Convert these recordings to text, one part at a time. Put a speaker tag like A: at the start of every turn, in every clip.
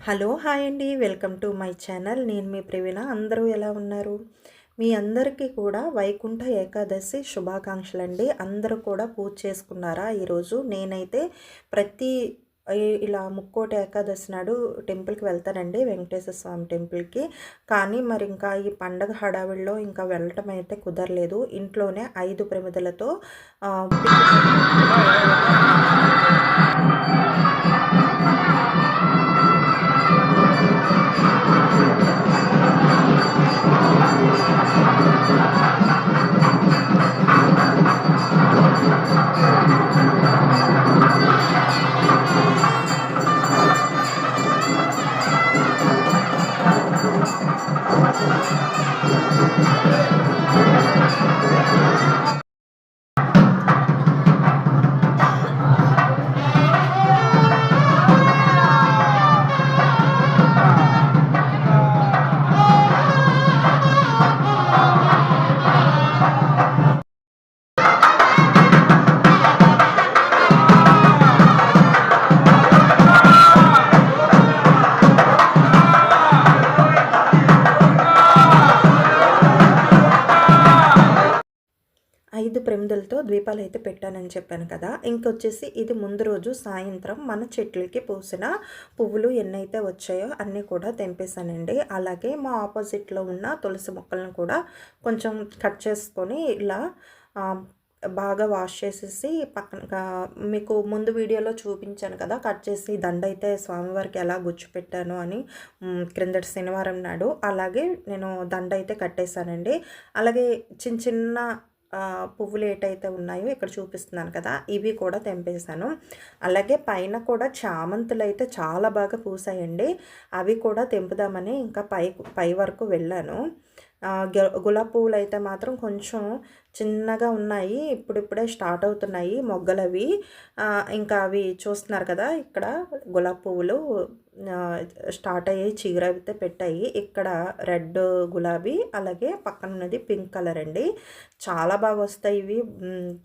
A: Hello hi అండి, welcome to my channel. నేను మీ ప్రవీణ. అందరూ ఎలా ఉన్నారు? మీ అందరికీ కూడా వైకుంఠ ఏకాదశి శుభాకాంక్షలు అండి. అందరూ కూడా పూజ చేసుకున్నారా ఈరోజు? నేనైతే ప్రతి ఇలా ముక్కోటి ఏకాదశి నాడు టెంపుల్కి వెళ్తానండి, వెంకటేశ్వర స్వామి టెంపుల్కి. కానీ మరి ఇంకా ఈ పండగ హడావిడిలో ఇంకా వెళ్ళటం అయితే కుదరలేదు. ఇంట్లోనే 5 ప్రమిదలతో ప్రమిదలతో ద్వీపాలు అయితే పెట్టానని చెప్పాను కదా. ఇంకొచ్చేసి ఇది ముందు రోజు సాయంత్రం మన చెట్లకి పూసిన పువ్వులు ఎన్నైతే వచ్చాయో అన్నీ కూడా తెంపేశానండి. అలాగే మా ఆపోజిట్లో ఉన్న తులసి మొక్కలను కూడా కొంచెం కట్ చేసుకొని ఇలా బాగా వాష్ చేసేసి పక్కన మీకు ముందు వీడియోలో చూపించాను కదా, కట్ చేసి దండ అయితే స్వామివారికి ఎలా గుచ్చు పెట్టాను అని క్రిందటి శనివారం నాడు. అలాగే నేను దండ అయితే కట్టేశానండి. అలాగే చిన్న చిన్న పువ్వులు ఏటైతే ఉన్నాయో ఇక్కడ చూపిస్తున్నాను కదా, ఇవి కూడా తెంపేశాను. అలాగే పైన కూడా చామంతులు అయితే చాలా బాగా పూసాయండి. అవి కూడా తెంపుదామని ఇంకా పై వరకు వెళ్ళాను. గులాబీ పువ్వులు అయితే మాత్రం కొంచెం చిన్నగా ఉన్నాయి, ఇప్పుడిప్పుడే స్టార్ట్ అవుతున్నాయి మొగ్గలవి. ఇంకా అవి చూస్తున్నారు కదా, ఇక్కడ గులాబీ పువ్వులు స్టార్ట్ అయ్యాయి, చిగురైతే పెట్టాయి. ఇక్కడ రెడ్ గులాబీ, అలాగే పక్కన ఉన్నది పింక్ కలర్ అండి. చాలా బాగా వస్తాయి ఇవి,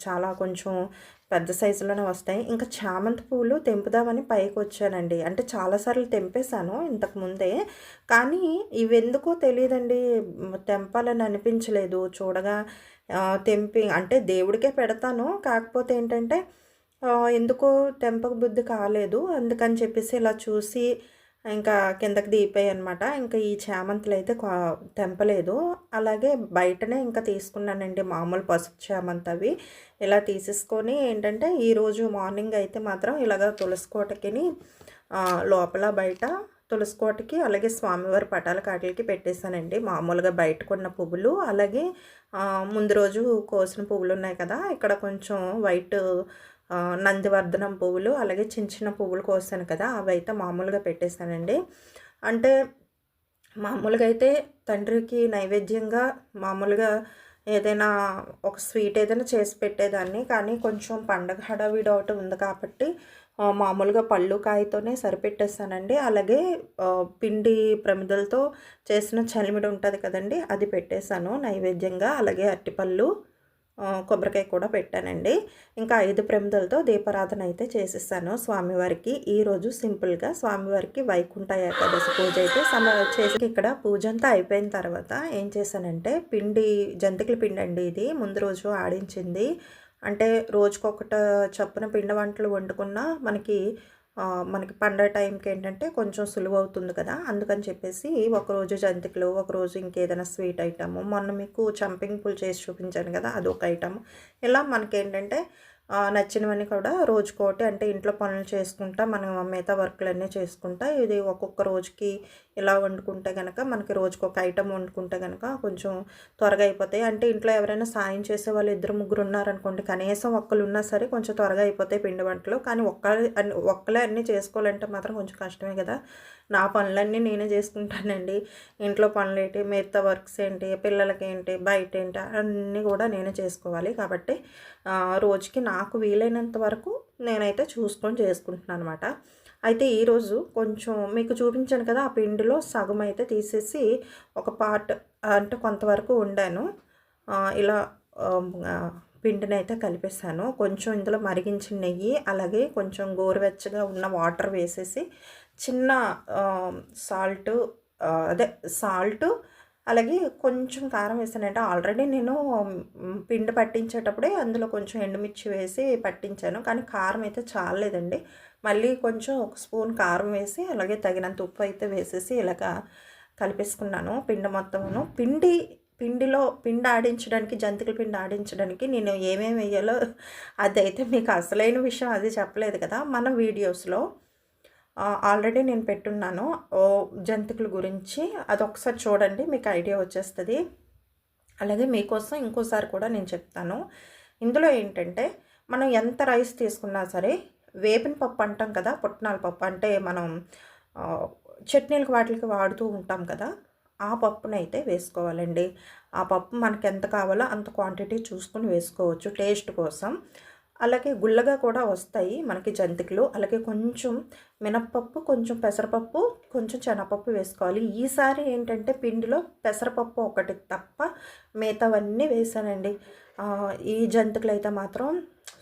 A: చాలా కొంచెం పెద్ద సైజులోనే వస్తాయి. ఇంకా చామంతి పువ్వులు తెంపుదామని పైకి వచ్చానండి. అంటే చాలాసార్లు తెంపేశాను ఇంతకుముందే, కానీ ఇవెందుకో తెలియదండి, తెంపాలని అనిపించలేదు. చూడగా తెంపి అంటే దేవుడికే పెడతాను, కాకపోతే ఏంటంటే ఎందుకో తెంపక బుద్ధి కాలేదు. అందుకని చెప్పేసి ఇలా చూసి ఇంకా కిందకి దిగిపోయాయి అనమాట. ఇంకా ఈ చామంతులు అయితే తెంపలేదు. అలాగే బయటనే ఇంకా తీసుకున్నానండి, మామూలు పసుపు చామంతి అవి. ఇలా తీసేసుకొని ఏంటంటే ఈరోజు మార్నింగ్ అయితే మాత్రం ఇలాగ తులసి కోటకిని లోపల బయట తులసి కోటకి అలాగే స్వామివారి పటాల కాటికి పెట్టేశానండి. మామూలుగా బయటకున్న పువ్వులు, అలాగే ముందు రోజు కోసిన పువ్వులు ఉన్నాయి కదా, ఇక్కడ కొంచెం వైట్ నందివర్ధనం పువ్వులు, అలాగే చిన్న చిన్న పువ్వులు కోసాను కదా, అవి అయితే మామూలుగా పెట్టేశానండి. అంటే మామూలుగా అయితే తండ్రికి నైవేద్యంగా మామూలుగా ఏదైనా ఒక స్వీట్ ఏదైనా చేసి పెట్టేదాన్ని, కానీ కొంచెం పండగ హడావిడి ఒకటి ఉంది కాబట్టి మామూలుగా పళ్ళు కాయతోనే సరిపెట్టేస్తానండి. అలాగే పిండి ప్రమిదలతో చేసిన చలిమిడి ఉంటుంది కదండి, అది పెట్టేశాను నైవేద్యంగా. అలాగే అరటిపళ్ళు, కొబ్బరికాయ కూడా పెట్టానండి. ఇంకా 5 ప్రమిదలతో దీపారాధన అయితే చేసేసాను స్వామివారికి. ఈరోజు సింపుల్గా స్వామివారికి వైకుంఠ ఏకాదశి పూజ అయితే చేసి ఇక్కడ పూజ అంతా అయిపోయిన తర్వాత ఏం చేశానంటే జంతికల పిండి అండి ఇది, ముందు రోజు ఆడించింది. అంటే రోజుకొకట చొప్పున పిండి వంటలు వండుకున్నా మనకి పండగ టైంకి ఏంటంటే కొంచెం సులువు అవుతుంది కదా, అందుకని చెప్పేసి ఒకరోజు జంతికలు, ఒకరోజు ఇంకేదైనా స్వీట్ ఐటమ్. మొన్న మీకు చంపింగ్ పూలు చేసి చూపించాను కదా, అదొక ఐటమ్. ఇలా మనకేంటంటే నచ్చినవన్నీ కూడా రోజుకోటి, అంటే ఇంట్లో పనులు చేసుకుంటా మనం మిగతా వర్క్లన్నీ చేసుకుంటా ఇది ఒక్కొక్క రోజుకి ఇలా వండుకుంటే కనుక మనకి రోజుకొక ఐటమ్ వండుకుంటే కనుక కొంచెం త్వరగా అయిపోతాయి. అంటే ఇంట్లో ఎవరైనా సాయం చేసే వాళ్ళు 2-3 ఉన్నారనుకోండి, కనీసం ఒక్కరు ఉన్నా సరే కొంచెం త్వరగా అయిపోతాయి పిండి వంటలు. కానీ ఒక్కలే అన్నీ చేసుకోవాలంటే మాత్రం కొంచెం కష్టమే కదా. నా పనులన్నీ నేనే చేసుకుంటానండి. ఇంట్లో పనులు ఏంటి, మిగతా వర్క్స్ ఏంటి, పిల్లలకి ఏంటి, బయట ఏంటి, అన్నీ కూడా నేనే చేసుకోవాలి. కాబట్టి రోజుకి నాకు వీలైనంత వరకు నేనైతే చూసుకొని చేసుకుంటున్నాను అనమాట. అయితే ఈరోజు కొంచెం మీకు చూపించాను కదా, ఆ పిండిలో సగం అయితే తీసేసి ఒక పార్ట్ అంటే కొంతవరకు వండాను. ఇలా పిండిని అయితే కలిపేసాను. కొంచెం ఇందులో మరిగించిన నెయ్యి, అలాగే కొంచెం గోరువెచ్చగా ఉన్న వాటర్ వేసేసి చిన్న సాల్టు అదే సాల్టు అలాగే కొంచెం కారం వేసానంటే ఆల్రెడీ నేను పిండి పట్టించేటప్పుడే అందులో కొంచెం ఎండుమిర్చి వేసి పట్టించాను. కానీ కారం అయితే చాలలేదండి. మళ్ళీ కొంచెం ఒక స్పూన్ కారం వేసి అలాగే తగినంత ఉప్పు అయితే వేసేసి ఇలాగా కలిపేసుకున్నాను పిండి మొత్తమును. పిండిలో పిండి ఆడించడానికి జంతికల పిండి ఆడించడానికి నేను ఏమేమి వేయాలో అదైతే మీకు అసలైన విషయం అది చెప్పలేదు కదా మన వీడియోస్‌లో. ఆల్రెడీ నేను పెట్టున్నాను జంతికల గురించి. అదొకసారి చూడండి మీకు ఐడియా వచ్చేస్తది. అలాగే మీకోసం ఇంకోసారి కూడా నేను చెప్తాను. ఇందులో ఏంటంటే మనం ఎంత రైస్ తీసుకున్నా సరే వేపిన పప్పు అంటాం కదా! పుట్నాల పప్పు అంటే మనం చట్నీలకి వాటిలకి వాడుతూ ఉంటాం కదా! ఆ పప్పునైతే వేసుకోవాలండి. ఆ పప్పు మనకెంత కావాలో అంత క్వాంటిటీ చూసుకొని వేసుకోవచ్చు టేస్ట్ కోసం. అలాగే గుల్లగా కూడా వస్తాయి మనకి జంతికలు. అలాగే కొంచెం మినప్పప్పు, కొంచెం పెసరపప్పు, కొంచెం శనగపప్పు వేసుకోవాలి. ఈసారి ఏంటంటే పిండిలో పెసరపప్పు ఒకటి తప్ప మిగతావన్నీ వేసానండి. ఈ జంతికలైతే మాత్రం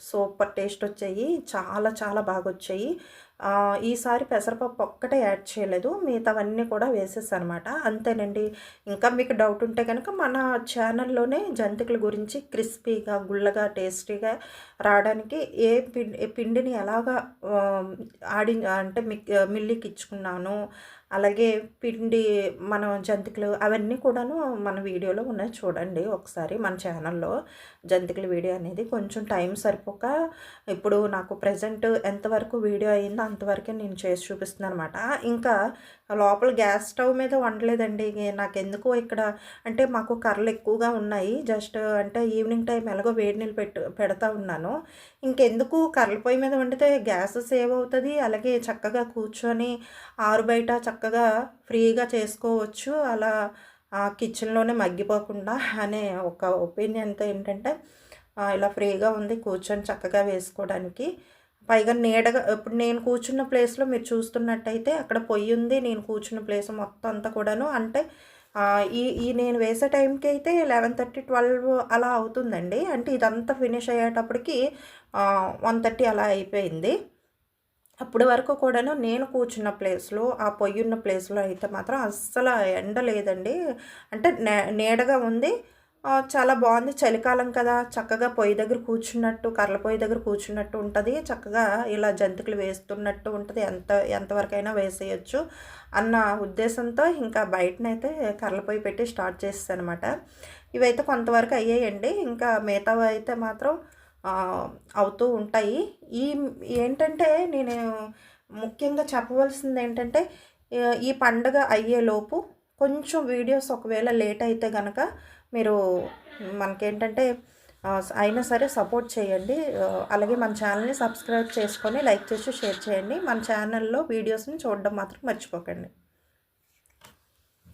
A: సూపర్ టేస్ట్ వచ్చాయి. చాలా చాలా బాగొచ్చాయి. ఈసారి పెసరపప్పు ఒక్కటే యాడ్ చేయలేదు. మిగతావన్నీ కూడా వేసేసానమాట. అంతేనండి. ఇంకా మీకు డౌట్ ఉంటే కనుక మన ఛానల్‌లోనే జంతికల గురించి క్రిస్పీగా, గుల్లగా, టేస్టీగా రావడానికి పిండిని ఎలాగా అంటే మిల్లుకి ఇచ్చుకున్నాను. అలాగే మనం జంతికలు అవన్నీ కూడాను మన వీడియోలో ఉన్నాయి చూడండి ఒకసారి మన ఛానల్‌లో. జంతికల వీడియో అనేది కొంచెం టైం సరిపోక ఇప్పుడు నాకు ప్రెజెంట్ ఎంతవరకు వీడియో అయిందో అంతవరకే నేను చేసి చూపిస్తున్నానమాట. ఇంకా లోపల గ్యాస్ స్టవ్ మీద వండలేదండి. నాకెందుకో ఇక్కడ అంటే మాకు కర్రలు ఎక్కువగా ఉన్నాయి. జస్ట్ అంటే ఈవినింగ్ టైం ఎలాగో వేడి నీళ్ళు పెడతా ఉన్నాను. ఇంకెందుకు కర్రల పొయ్యి మీద వండితే గ్యాస్ సేవ్ అవుతుంది. అలాగే చక్కగా కూర్చొని ఆరు బయట చక్కగా ఫ్రీగా చేసుకోవచ్చు. అలా కిచెన్లోనే మగ్గిపోకుండా అనే ఒక ఒపీనియన్‌తో ఏంటంటే ఇలా ఫ్రీగా ఉంది కూర్చొని చక్కగా వేసుకోవడానికి. పైగా నీడగా ఇప్పుడు నేను కూర్చున్న ప్లేస్‌లో మీరు చూస్తున్నట్టయితే అక్కడ పొయ్యి ఉంది. నేను కూర్చున్న ప్లేస్ మొత్తం అంతా కూడాను అంటే ఈ ఈ నేను వేసే టైంకి అయితే 11:30, 12 అలా అవుతుందండి. అంటే ఇదంతా ఫినిష్ అయ్యేటప్పటికి 1:30 అలా అయిపోయింది. అప్పటి వరకు కూడాను నేను కూర్చున్న ప్లేస్‌లో, ఆ పొయ్యున్న ప్లేస్‌లో అయితే మాత్రం అస్సల ఎండ లేదండి. అంటే నీడగా ఉంది. చాలా బాగుంది. చలికాలం కదా! చక్కగా పొయ్యి దగ్గర కూర్చున్నట్టు, కర్రల పొయ్యి దగ్గర కూర్చున్నట్టు ఉంటది. చక్కగా ఇలా జంతికలు వేస్తున్నట్టు ఉంటది. ఎంతవరకైనా వేసేయొచ్చు అన్న ఉద్దేశంతో ఇంకా బయటనైతే కర్రల పొయ్యి పెట్టి స్టార్ట్ చేసేసానమాట. ఇవైతే కొంతవరకు అయ్యాయండి. ఇంకా మిగతావైతే మాత్రం అవుతూ ఉంటాయి. ఈ ఏంటంటే నేను ముఖ్యంగా చెప్పవలసిందేంటంటే ఈ పండగ అయ్యేలోపు కొంచెం వీడియోస్ ఒకవేళ లేట్ అయితే గనక మీరు మనకేంటంటే అయినా సరే సపోర్ట్ చేయండి. అలాగే మన ఛానల్‌ని సబ్స్క్రైబ్ చేసుకొని లైక్ చేసి షేర్ చేయండి. మన ఛానల్‌లో వీడియోస్‌ని చూడడం మాత్రం మర్చిపోకండి.